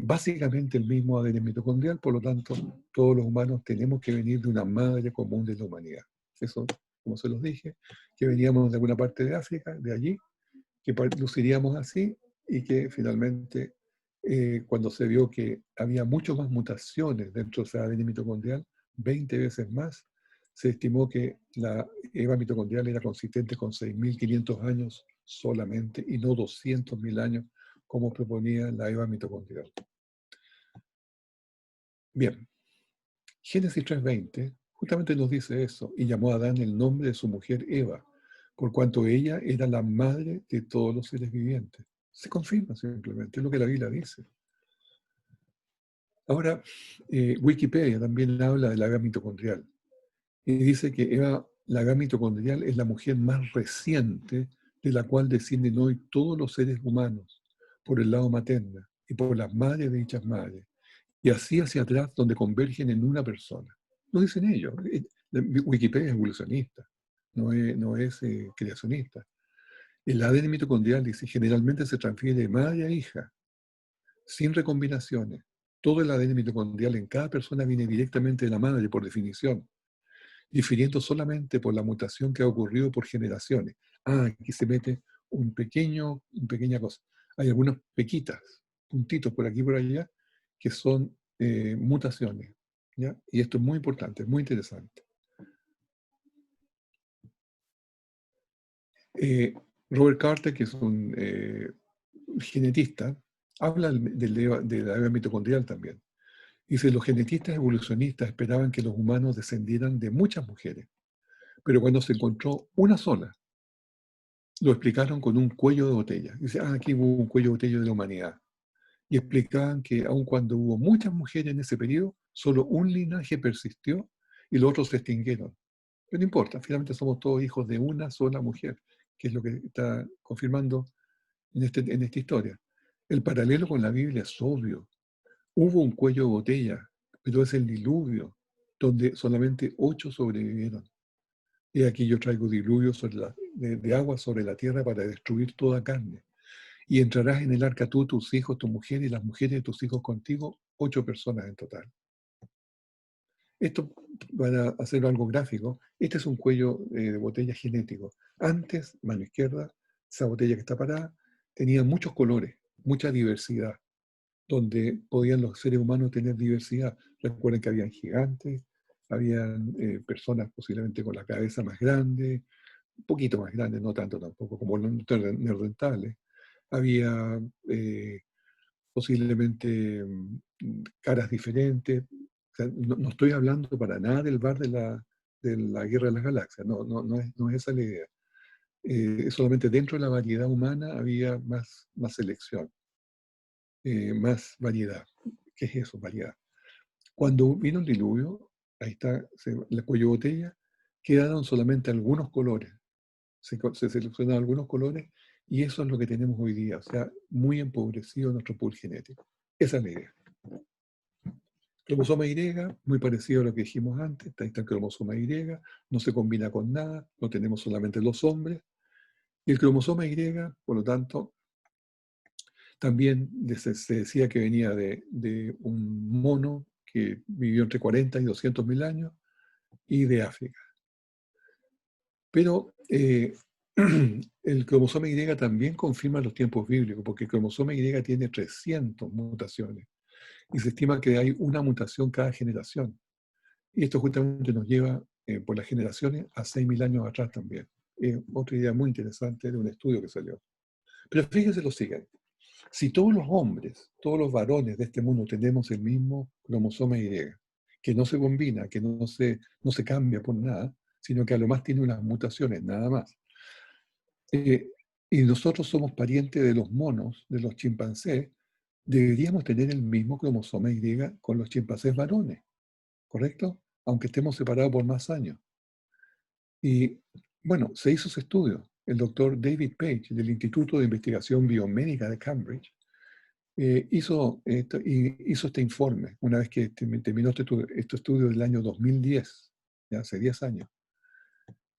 básicamente el mismo ADN mitocondrial, por lo tanto, todos los humanos tenemos que venir de una madre común de la humanidad. Eso, como se los dije, que veníamos de alguna parte de África, de allí, que luciríamos así, y que finalmente, cuando se vio que había mucho más mutaciones dentro de ese ADN mitocondrial, 20 veces más, se estimó que la EVA mitocondrial era consistente con 6.500 años solamente, y no 200.000 años, como proponía la EVA mitocondrial. Bien, Génesis 3:20 justamente nos dice eso, y llamó a Adán el nombre de su mujer Eva, por cuanto ella era la madre de todos los seres vivientes. Se confirma simplemente, es lo que la Biblia dice. Ahora, Wikipedia también habla de la Eva mitocondrial, y dice que la Eva mitocondrial es la mujer más reciente de la cual descienden hoy todos los seres humanos, por el lado materno y por las madres de dichas madres, y así hacia atrás donde convergen en una persona. Lo dicen ellos. Wikipedia es evolucionista, no es creacionista. El ADN mitocondrial dice generalmente se transfiere de madre a hija, sin recombinaciones. Todo el ADN mitocondrial en cada persona viene directamente de la madre, por definición, difiriendo solamente por la mutación que ha ocurrido por generaciones. Aquí se mete una pequeña cosa. Hay algunas pequitas, puntitos por aquí y por allá, que son mutaciones. ¿Ya? Y esto es muy importante, muy interesante. Robert Carter, que es un genetista, habla de la EVA mitocondrial también. Dice, los genetistas evolucionistas esperaban que los humanos descendieran de muchas mujeres, pero cuando se encontró una sola, lo explicaron con un cuello de botella. Dice, aquí hubo un cuello de botella de la humanidad. Y explicaban que aun cuando hubo muchas mujeres en ese periodo, solo un linaje persistió y los otros se extinguieron. Pero no importa, finalmente somos todos hijos de una sola mujer, que es lo que está confirmando en esta historia. El paralelo con la Biblia es obvio. Hubo un cuello de botella, pero es el diluvio, donde solamente 8 sobrevivieron. Y aquí yo traigo diluvio de agua sobre la tierra para destruir toda carne. Y entrarás en el arca tú, tus hijos, tu mujer y las mujeres de tus hijos contigo, 8 personas en total. Esto, para hacer algo gráfico, este es un cuello de botella genético. Antes, mano izquierda, esa botella que está parada, tenía muchos colores, mucha diversidad, donde podían los seres humanos tener diversidad. Recuerden que habían gigantes, habían personas posiblemente con la cabeza más grande, un poquito más grande, no tanto tampoco, como los neandertales. Había posiblemente caras diferentes. O sea, no estoy hablando para nada del bar de la Guerra de las Galaxias, no es esa la idea. Solamente dentro de la variedad humana había más selección, más variedad. ¿Qué es eso, variedad? Cuando vino el diluvio, ahí está, el cuello de botella, quedaron solamente algunos colores. Se seleccionan algunos colores y eso es lo que tenemos hoy día, o sea, muy empobrecido nuestro pool genético. Esa es la idea. Cromosoma Y, muy parecido a lo que dijimos antes, ahí está el cromosoma Y, no se combina con nada, lo tenemos solamente los hombres. Y el cromosoma Y, por lo tanto, también se decía que venía de un mono que vivió entre 40 y 200 mil años y de África. Pero el cromosoma Y también confirma los tiempos bíblicos, porque el cromosoma Y tiene 300 mutaciones y se estima que hay una mutación cada generación. Y esto justamente nos lleva por las generaciones a 6.000 años atrás también. Otra idea muy interesante de un estudio que salió. Pero fíjense lo siguiente. Si todos los hombres, todos los varones de este mundo tenemos el mismo cromosoma Y, que no se combina, que no se cambia por nada, sino que a lo más tiene unas mutaciones, nada más. Y nosotros somos parientes de los monos, de los chimpancés, deberíamos tener el mismo cromosoma Y con los chimpancés varones, ¿correcto? Aunque estemos separados por más años. Y bueno, se hizo ese estudio el doctor David Page, del Instituto de Investigación Biomédica de Cambridge, hizo este informe una vez que terminó este estudio del año 2010, ya hace 10 años.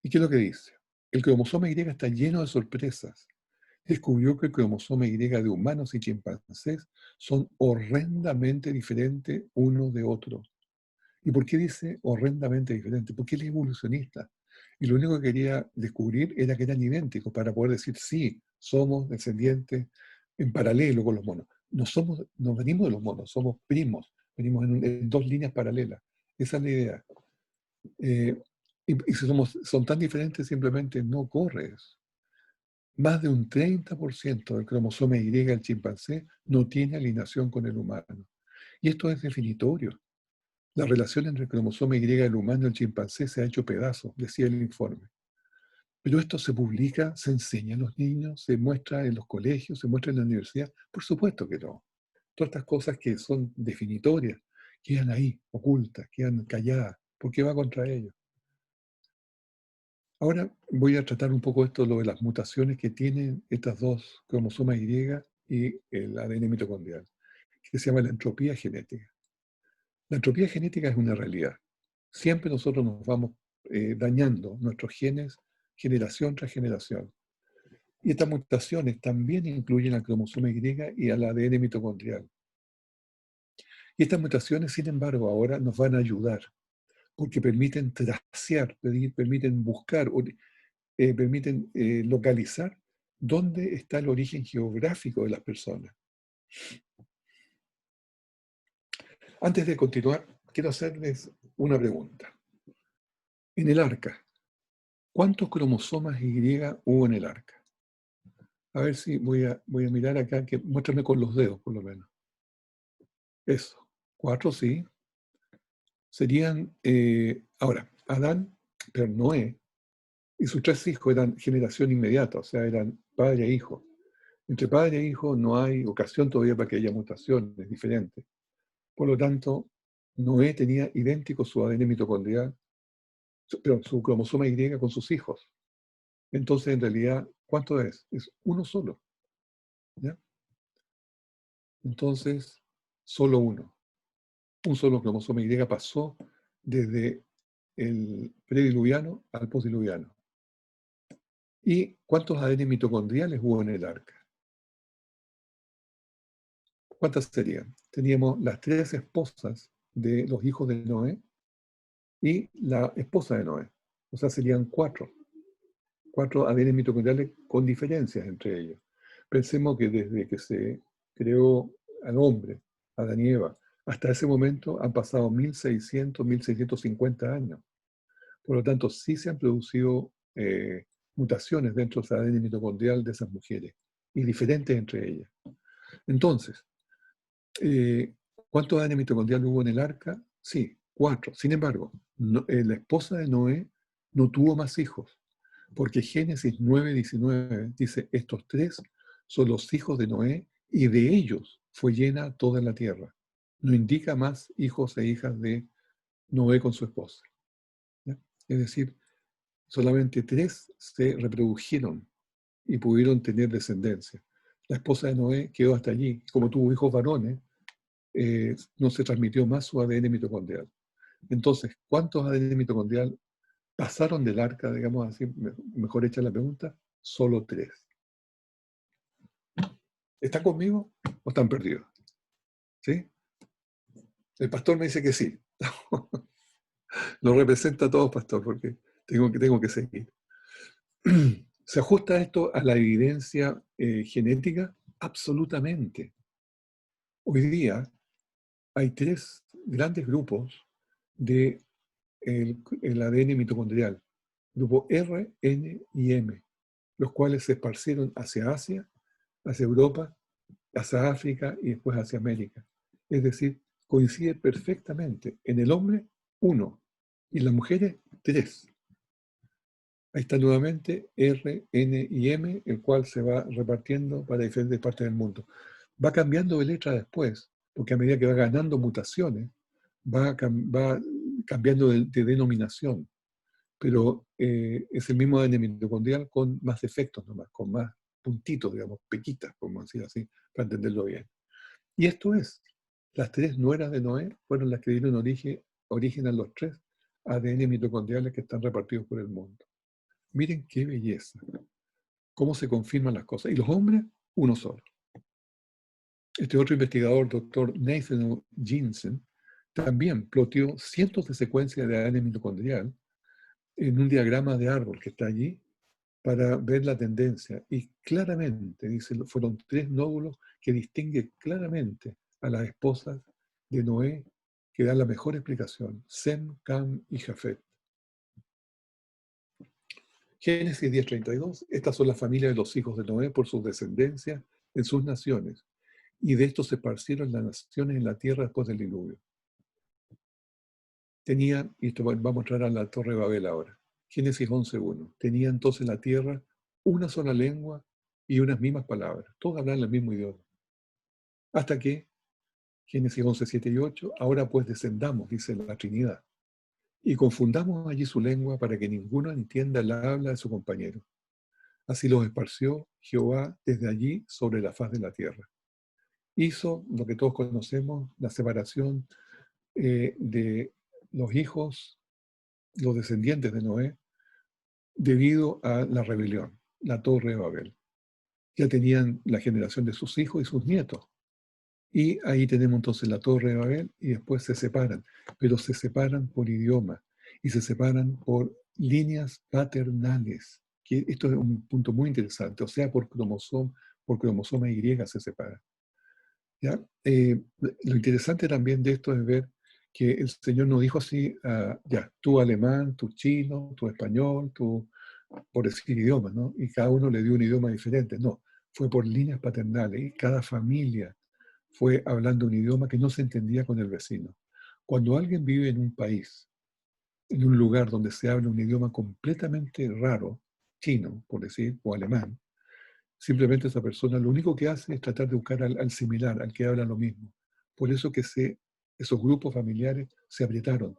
¿Y qué es lo que dice? El cromosoma Y está lleno de sorpresas. Descubrió que el cromosoma Y de humanos y chimpancés son horrendamente diferentes unos de otros. ¿Y por qué dice horrendamente diferentes? Porque él es evolucionista. Y lo único que quería descubrir era que eran idénticos para poder decir, sí, somos descendientes en paralelo con los monos. No venimos de los monos, somos primos, venimos en dos líneas paralelas. Esa es la idea. Y si son tan diferentes, simplemente no corre eso. Más de un 30% del cromosoma Y del chimpancé no tiene alineación con el humano. Y esto es definitorio. La relación entre el cromosoma Y del humano y el chimpancé se ha hecho pedazos, decía el informe. Pero esto se publica, se enseña a los niños, se muestra en los colegios, se muestra en la universidad. Por supuesto que no. Todas estas cosas que son definitorias quedan ahí, ocultas, quedan calladas, porque va contra ellos. Ahora voy a tratar un poco esto, lo de las mutaciones que tienen estas dos cromosomas Y y el ADN mitocondrial, que se llama la entropía genética. La entropía genética es una realidad. Siempre nosotros nos vamos dañando nuestros genes generación tras generación. Y estas mutaciones también incluyen al cromosoma Y y al ADN mitocondrial. Y estas mutaciones, sin embargo, ahora nos van a ayudar, porque permiten tracear, permiten buscar, permiten localizar dónde está el origen geográfico de las personas. Antes de continuar, quiero hacerles una pregunta. En el arca, ¿cuántos cromosomas Y hubo en el arca? A ver si voy a mirar acá, que muéstrame con los dedos, por lo menos. Eso, 4 sí. Serían, ahora, Adán, pero Noé, y sus 3 hijos eran generación inmediata, o sea, eran padre e hijo. Entre padre e hijo no hay ocasión todavía para que haya mutaciones diferentes. Por lo tanto, Noé tenía idéntico su ADN mitocondrial, su cromosoma Y con sus hijos. Entonces, en realidad, ¿cuánto es? Es uno solo. ¿Ya? Entonces, solo uno. Un solo cromosoma Y pasó desde el prediluviano al postdiluviano. ¿Y cuántos ADN mitocondriales hubo en el arca? ¿Cuántas serían? Teníamos las 3 esposas de los hijos de Noé y la esposa de Noé. O sea, serían 4 ADN mitocondriales con diferencias entre ellos. Pensemos que desde que se creó al hombre, Adán y Eva, hasta ese momento han pasado 1600, 1650 años. Por lo tanto, sí se han producido mutaciones dentro del ADN mitocondrial de esas mujeres, y diferentes entre ellas. Entonces, ¿cuántos ADN mitocondrial hubo en el arca? Sí, 4. Sin embargo, la esposa de Noé no tuvo más hijos, porque Génesis 9:19 dice, estos 3 son los hijos de Noé, y de ellos fue llena toda la tierra. No indica más hijos e hijas de Noé con su esposa. ¿Ya? Es decir, solamente 3 se reprodujeron y pudieron tener descendencia. La esposa de Noé quedó hasta allí. Como tuvo hijos varones, no se transmitió más su ADN mitocondrial. Entonces, ¿cuántos ADN mitocondrial pasaron del arca, digamos así, mejor hecha la pregunta? Solo 3. ¿Están conmigo o están perdidos? ¿Sí? El pastor me dice que sí. Lo representa a todos, pastor, porque tengo que seguir. ¿Se ajusta esto a la evidencia genética? Absolutamente. Hoy día hay 3 grandes grupos de el ADN mitocondrial, grupo R, N y M, los cuales se esparcieron hacia Asia, hacia Europa, hacia África y después hacia América. Es decir, coincide perfectamente en el hombre 1 y en las mujeres 3. Ahí está nuevamente R, N y M, el cual se va repartiendo para diferentes partes del mundo. Va cambiando de letra después, porque a medida que va ganando mutaciones, va cambiando de denominación. pero es el mismo ADN mitocondrial con más defectos nomás, con más puntitos, digamos, pequitas, como decir así, para entenderlo bien. Y esto es, las tres nueras de Noé fueron las que dieron origen a los tres ADN mitocondriales que están repartidos por el mundo. Miren qué belleza, cómo se confirman las cosas. Y los hombres, uno solo. Este otro investigador, doctor Nathan Jensen, también ploteó cientos de secuencias de ADN mitocondrial en un diagrama de árbol que está allí para ver la tendencia. Y claramente, dice, fueron tres nódulos que distinguen claramente a las esposas de Noé, que dan la mejor explicación: Sem, Cam y Jafet. Génesis 10:32, estas son las familias de los hijos de Noé por sus descendencias en sus naciones, y de estos se esparcieron las naciones en la tierra después del diluvio. Tenía, y esto va a mostrar a la Torre de Babel ahora, Génesis 11:1, tenía entonces la tierra una sola lengua y unas mismas palabras, todos hablaban el mismo idioma. Hasta que, Génesis 11:7 y 8, ahora pues descendamos, dice la Trinidad, y confundamos allí su lengua para que ninguno entienda el habla de su compañero. Así los esparció Jehová desde allí sobre la faz de la tierra. Hizo lo que todos conocemos, la separación de los hijos, los descendientes de Noé, debido a la rebelión, la Torre de Babel. Ya tenían la generación de sus hijos y sus nietos. Y ahí tenemos entonces la Torre de Babel y después se separan, pero se separan por idioma y se separan por líneas paternales, que esto es un punto muy interesante, o sea, por cromosoma Y se separan. ¿Ya? Lo interesante también de esto es ver que el Señor nos dijo así, ya, tú alemán, tú chino, tú español, tú, por decir idiomas, ¿no? Y cada uno le dio un idioma diferente. No, fue por líneas paternales y cada familia fue hablando un idioma que no se entendía con el vecino. Cuando alguien vive en un país, en un lugar donde se habla un idioma completamente raro, chino, por decir, o alemán, simplemente esa persona lo único que hace es tratar de buscar al similar, al que habla lo mismo. Por eso que esos grupos familiares se aprietaron,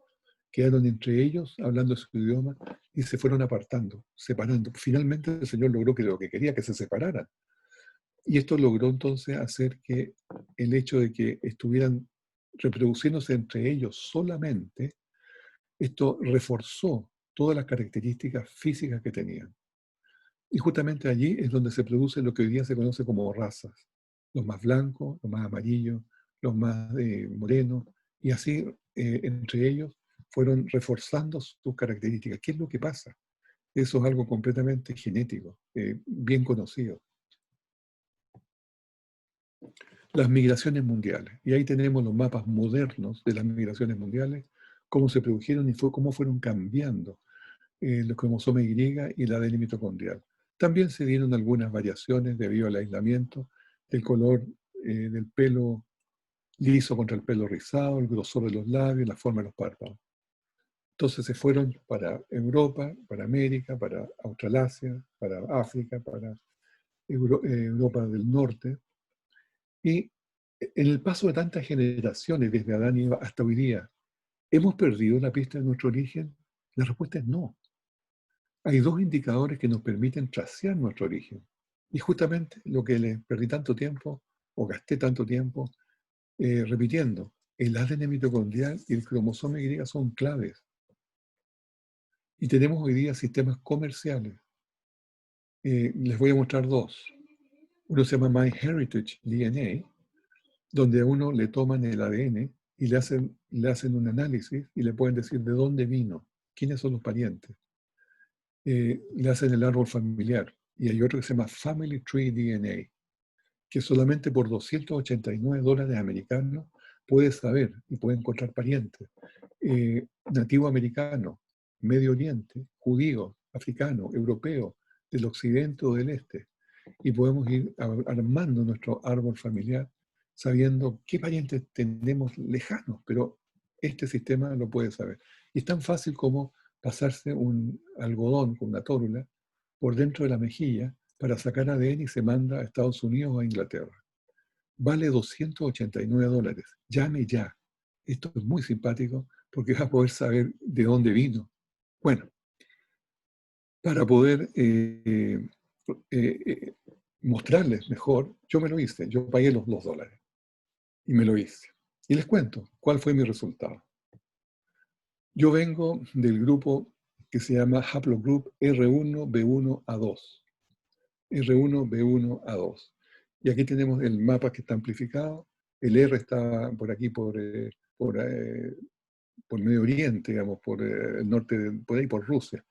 quedaron entre ellos hablando su idioma y se fueron apartando, separando. Finalmente el Señor logró que lo que quería que se separaran. Y esto logró entonces hacer que el hecho de que estuvieran reproduciéndose entre ellos solamente, esto reforzó todas las características físicas que tenían. Y justamente allí es donde se produce lo que hoy día se conoce como razas. Los más blancos, los más amarillos, los más morenos, y así entre ellos fueron reforzando sus características. ¿Qué es lo que pasa? Eso es algo completamente genético, bien conocido. Las migraciones mundiales. Y ahí tenemos los mapas modernos de las migraciones mundiales, cómo se produjeron y cómo fueron cambiando los cromosomas Y y la ADN mitocondrial. También se dieron algunas variaciones debido al aislamiento del color del pelo liso contra el pelo rizado, el grosor de los labios, la forma de los párpados. Entonces se fueron para Europa, para América, para Australasia, para África, para Europa del Norte. Y en el paso de tantas generaciones, desde Adán y Eva hasta hoy día, ¿hemos perdido la pista de nuestro origen? La respuesta es no. Hay dos indicadores que nos permiten tracear nuestro origen. Y justamente lo que le perdí tanto tiempo, o gasté tanto tiempo, repitiendo, el ADN mitocondrial y el cromosoma Y son claves. Y tenemos hoy día sistemas comerciales. Les voy a mostrar dos. Uno se llama MyHeritage DNA, donde a uno le toman el ADN y le hacen un análisis y le pueden decir de dónde vino, quiénes son los parientes. Le hacen el árbol familiar. Y hay otro que se llama Family Tree DNA, que solamente por $289 americanos puede saber y puede encontrar parientes. Nativo americano, Medio Oriente, judío, africano, europeo, del occidente o del este. Y podemos ir armando nuestro árbol familiar sabiendo qué parientes tenemos lejanos, pero este sistema lo puede saber. Y es tan fácil como pasarse un algodón con una tórula por dentro de la mejilla para sacar ADN y se manda a Estados Unidos o a Inglaterra. Vale $289. Llame ya. Esto es muy simpático porque va a poder saber de dónde vino. Bueno, para poder eh, mostrarles mejor, yo me lo hice, yo pagué los $2 y me lo hice. Y les cuento cuál fue mi resultado. Yo vengo del grupo que se llama Haplogroup R1B1A2. R1B1A2. Y aquí tenemos el mapa que está amplificado. El R está por aquí, por Medio Oriente, digamos, por el norte, por ahí por Rusia.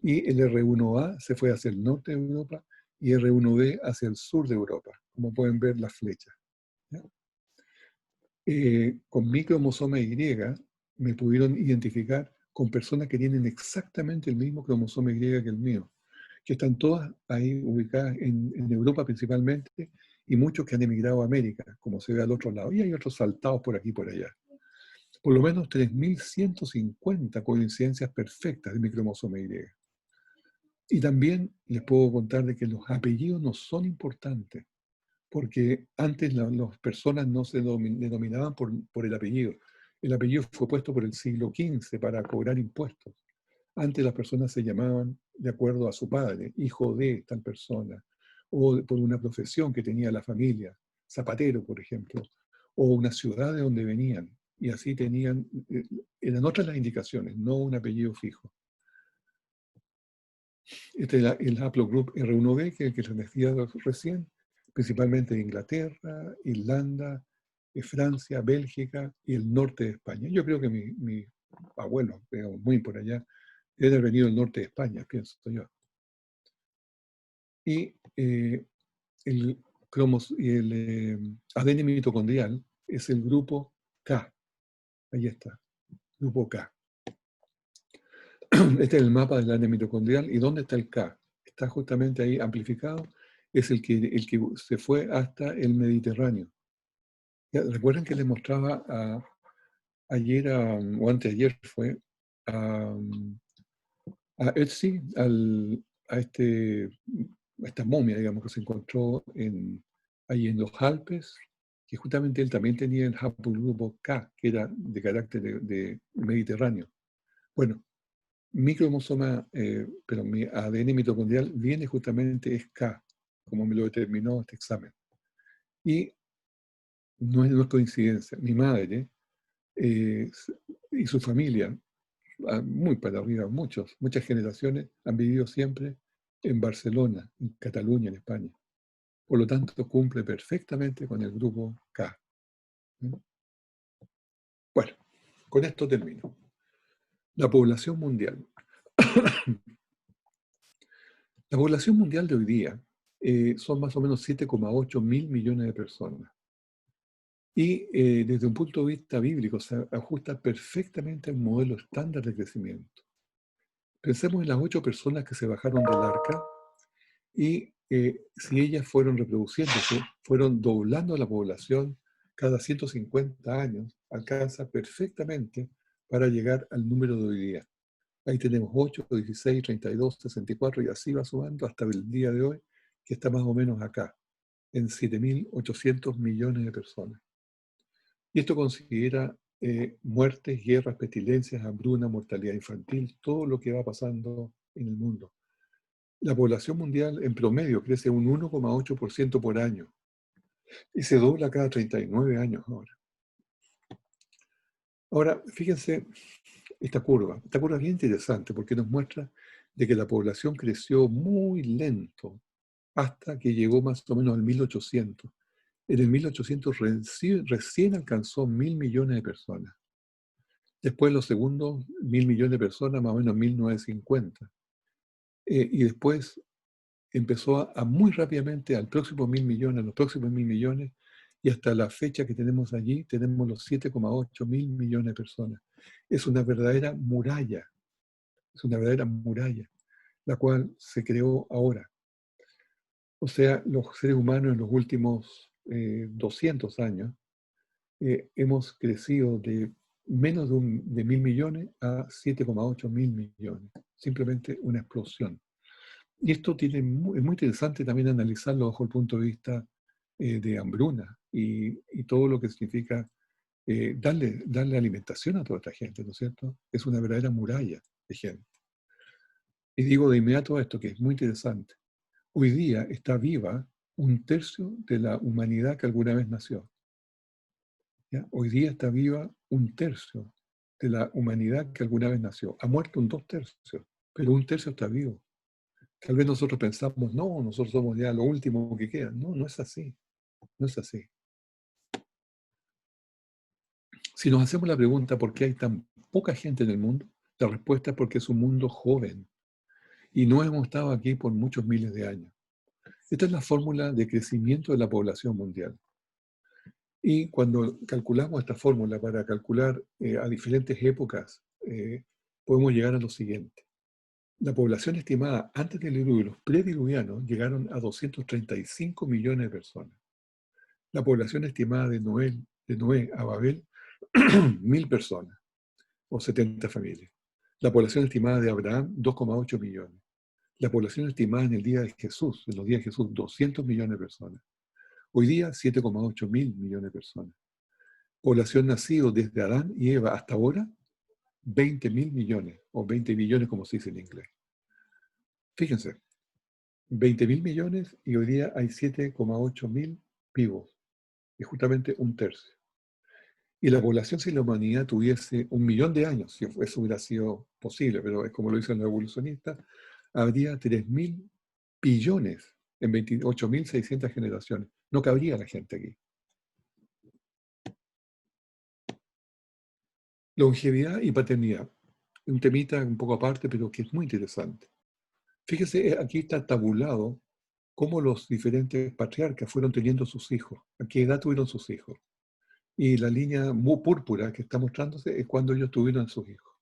Y el R1A se fue hacia el norte de Europa y R1B hacia el sur de Europa, como pueden ver las flechas. ¿Ya? Con mi cromosoma Y me pudieron identificar con personas que tienen exactamente el mismo cromosoma Y que el mío, que están todas ahí ubicadas en Europa principalmente, y muchos que han emigrado a América, como se ve al otro lado. Y hay otros saltados por aquí y por allá. Por lo menos 3.150 coincidencias perfectas de mi cromosoma Y. Y también les puedo contar de que los apellidos no son importantes, porque antes las personas no se denominaban por el apellido. El apellido fue puesto por el siglo XV para cobrar impuestos. Antes las personas se llamaban de acuerdo a su padre, hijo de tal persona, o por una profesión que tenía la familia, zapatero, por ejemplo, o una ciudad de donde venían. Y así eran otras las indicaciones, no un apellido fijo. Este es el haplogroup R1b, que les decía recién, principalmente de Inglaterra, Irlanda, Francia, Bélgica y el norte de España. Yo creo que mi abuelo, digamos, muy por allá, debe haber venido del norte de España, pienso yo. Y el, ADN mitocondrial es el grupo K. Ahí está, grupo K. Este es el mapa del ADN mitocondrial. ¿Y dónde está el K? Está justamente ahí amplificado. Es el que se fue hasta el Mediterráneo. Ya, recuerden que les mostraba ayer, o anteayer fue, a Ötzi, a esta momia, digamos, que se encontró ahí en los Alpes, que justamente él también tenía el haplogrupo K, que era de carácter de mediterráneo. Bueno, mi cromosoma, pero mi ADN mitocondrial viene justamente, es K, como me lo determinó este examen. Y no es coincidencia. Mi madre y su familia, muy para arriba, muchas generaciones, han vivido siempre en Barcelona, en Cataluña, en España. Por lo tanto, cumple perfectamente con el grupo K. Bueno, con esto termino. La población mundial. La población mundial de hoy día son más o menos 7,8 mil millones de personas. Y desde un punto de vista bíblico se ajusta perfectamente al modelo estándar de crecimiento. Pensemos en las 8 personas que se bajaron del arca y si ellas fueron reproduciéndose, fueron doblando la población cada 150 años, alcanza perfectamente para llegar al número de hoy día. Ahí tenemos 8, 16, 32, 64 y así va sumando hasta el día de hoy, que está más o menos acá, en 7.800 millones de personas. Y esto considera muertes, guerras, pestilencias, hambruna, mortalidad infantil, todo lo que va pasando en el mundo. La población mundial en promedio crece un 1,8% por año y se dobla cada 39 años ahora. Ahora, fíjense esta curva es bien interesante porque nos muestra de que la población creció muy lento hasta que llegó más o menos al 1800. En el 1800 recién alcanzó 1.000 millones de personas. Después los segundos 1.000 millones de personas, más o menos en 1950. Y después empezó a muy rápidamente al próximo 1.000 millones, a los próximos 1.000 millones, y hasta la fecha que tenemos allí, tenemos los 7,8 mil millones de personas. Es una verdadera muralla, la cual se creó ahora. O sea, los seres humanos en los últimos 200 años hemos crecido de menos de 1.000 millones a 7,8 mil millones. Simplemente una explosión. Y esto es muy interesante también analizarlo bajo el punto de vista de hambruna y todo lo que significa darle alimentación a toda esta gente, ¿no es cierto? Es una verdadera muralla de gente. Y digo de inmediato esto, que es muy interesante. Hoy día está viva un tercio de la humanidad que alguna vez nació. ¿Ya? Hoy día está viva un tercio de la humanidad que alguna vez nació. Ha muerto un 2 tercios, pero un tercio está vivo. Tal vez nosotros pensamos, no, nosotros somos ya lo último que queda. No, no es así. No es así. Si nos hacemos la pregunta por qué hay tan poca gente en el mundo, la respuesta es porque es un mundo joven y no hemos estado aquí por muchos miles de años. Esta es la fórmula de crecimiento de la población mundial. Y cuando calculamos esta fórmula para calcular a diferentes épocas, podemos llegar a lo siguiente. La población estimada antes del diluvio, los prediluvianos, llegaron a 235 millones de personas. La población estimada de Noé a Babel, 1.000 personas o 70 familias. La población estimada de Abraham, 2,8 millones. La población estimada en el día de Jesús, en los días de Jesús, 200 millones de personas. Hoy día, 7,8 mil millones de personas. Población nacido desde Adán y Eva hasta ahora, 20.000 millones, o 20 millones como se dice en inglés. Fíjense, 20.000 millones y hoy día hay 7,8 mil vivos, y justamente un tercio. Y la población, si la humanidad tuviese 1.000.000 de años, si eso hubiera sido posible, pero es como lo dicen los evolucionistas, habría 3.000 billones en 28.600 generaciones. No cabría la gente aquí. Longevidad y paternidad. Un temita un poco aparte, pero que es muy interesante. Fíjese, aquí está tabulado cómo los diferentes patriarcas fueron teniendo sus hijos, a qué edad tuvieron sus hijos. Y la línea púrpura que está mostrándose es cuando ellos tuvieron sus hijos.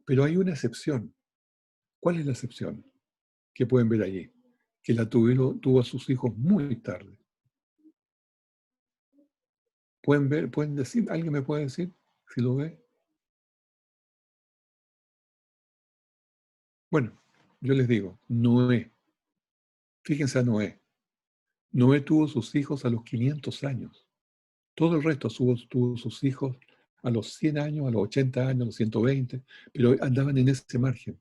Pero hay una excepción. ¿Cuál es la excepción que pueden ver allí? Que tuvo a sus hijos muy tarde. ¿Pueden ver, pueden decir, alguien me puede decir si lo ve? Bueno, yo les digo, Noé. Fíjense a Noé. Noé tuvo sus hijos a los 500 años. Todo el resto tuvo sus hijos a los 100 años, a los 80 años, a los 120, pero andaban en ese margen.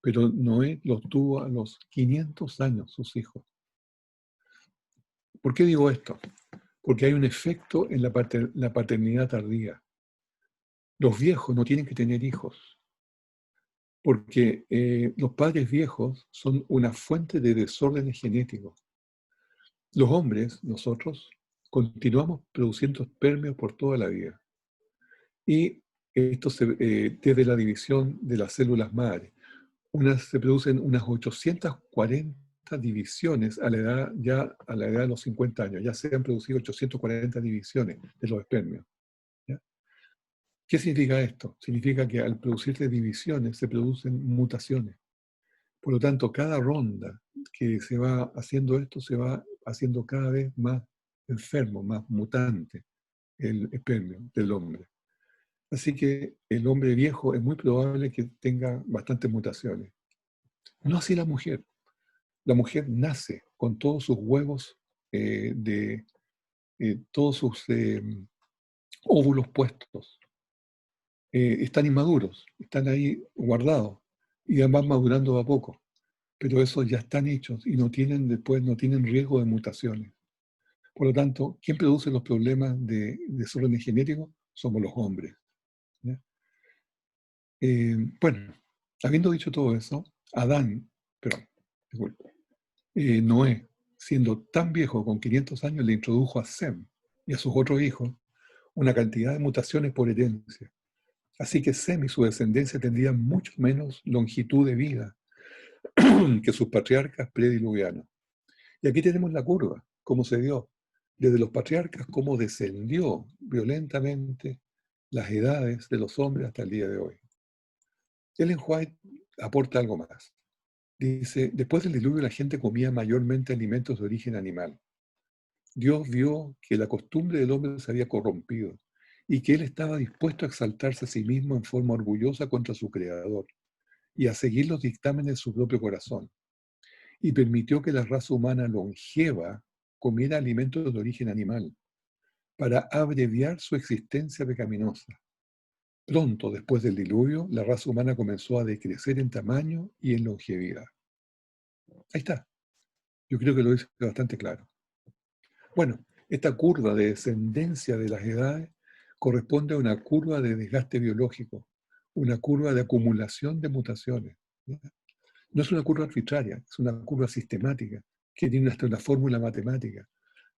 Pero Noé los tuvo a los 500 años, sus hijos. ¿Por qué digo esto? Porque hay un efecto en la paternidad tardía. Los viejos no tienen que tener hijos, porque los padres viejos son una fuente de desórdenes genéticos. Los hombres, nosotros, continuamos produciendo espermios por toda la vida. Y esto desde la división de las células madre. Se producen unas 840 divisiones a la edad de los 50 años. Ya se han producido 840 divisiones de los espermios. ¿Ya? ¿Qué significa esto? Significa que al producirse divisiones se producen mutaciones. Por lo tanto, cada ronda que se va haciendo esto se va haciendo cada vez más enfermo, más mutante el espermio del hombre. Así que el hombre viejo es muy probable que tenga bastantes mutaciones. No así la mujer. La mujer nace con todos sus huevos, todos sus óvulos puestos. Están inmaduros, están ahí guardados y van madurando a poco. Pero esos ya están hechos y no tienen riesgo de mutaciones. Por lo tanto, ¿quién produce los problemas de desórdenes genéticos? Somos los hombres. ¿Ya? Bueno, habiendo dicho todo eso, disculpe, Noé, siendo tan viejo, con 500 años, le introdujo a Sem y a sus otros hijos una cantidad de mutaciones por herencia. Así que Sem y su descendencia tendrían mucho menos longitud de vida que sus patriarcas prediluvianos. Y aquí tenemos la curva, cómo se dio. Desde los patriarcas, cómo descendió violentamente las edades de los hombres hasta el día de hoy. Ellen White aporta algo más. Dice, después del diluvio la gente comía mayormente alimentos de origen animal. Dios vio que la costumbre del hombre se había corrompido y que él estaba dispuesto a exaltarse a sí mismo en forma orgullosa contra su creador y a seguir los dictámenes de su propio corazón. Y permitió que la raza humana longeva comiera alimentos de origen animal para abreviar su existencia pecaminosa. Pronto después del diluvio, la raza humana comenzó a decrecer en tamaño y en longevidad. Ahí está. Yo creo que lo dice bastante claro. Bueno, esta curva de descendencia de las edades corresponde a una curva de desgaste biológico, una curva de acumulación de mutaciones. ¿Ya? No es una curva arbitraria, es una curva sistemática que tiene hasta una fórmula matemática,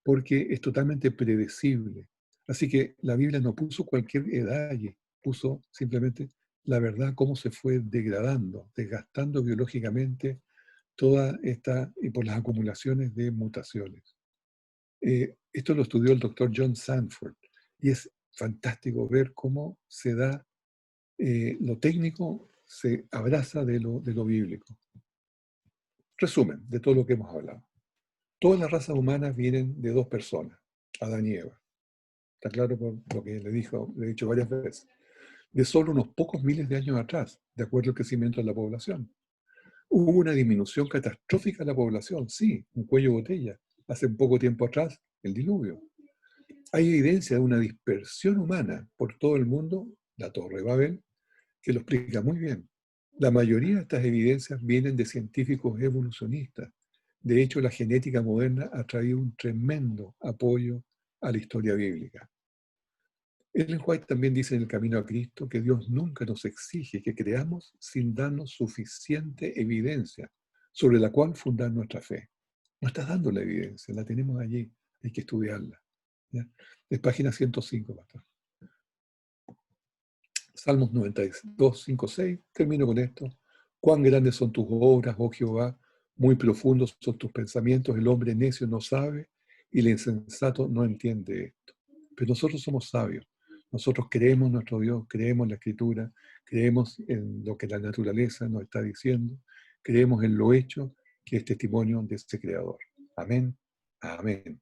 porque es totalmente predecible. Así que la Biblia no puso cualquier edad allí, puso simplemente la verdad, cómo se fue degradando, desgastando biológicamente toda esta, y por las acumulaciones de mutaciones. Esto lo estudió el doctor John Sanford y es fantástico ver cómo se da, lo técnico se abraza de lo bíblico. Resumen de todo lo que hemos hablado. Todas las razas humanas vienen de dos personas, Adán y Eva. Está claro por lo que le he dicho varias veces. De solo unos pocos miles de años atrás, de acuerdo al crecimiento de la población. Hubo una disminución catastrófica de la población, sí, un cuello de botella. Hace un poco tiempo atrás, el diluvio. Hay evidencia de una dispersión humana por todo el mundo, la Torre de Babel, que lo explica muy bien. La mayoría de estas evidencias vienen de científicos evolucionistas. De hecho, la genética moderna ha traído un tremendo apoyo a la historia bíblica. Ellen White también dice en El Camino a Cristo que Dios nunca nos exige que creamos sin darnos suficiente evidencia sobre la cual fundar nuestra fe. No estás dando la evidencia, la tenemos allí, hay que estudiarla. ¿Ya? Es página 105, pastor. Salmos 92, 5, 6. Termino con esto. Cuán grandes son tus obras, oh Jehová, muy profundos son tus pensamientos. El hombre necio no sabe y el insensato no entiende esto. Pero nosotros somos sabios. Nosotros creemos en nuestro Dios, creemos en la Escritura, creemos en lo que la naturaleza nos está diciendo, creemos en lo hecho que es testimonio de ese Creador. Amén. Amén.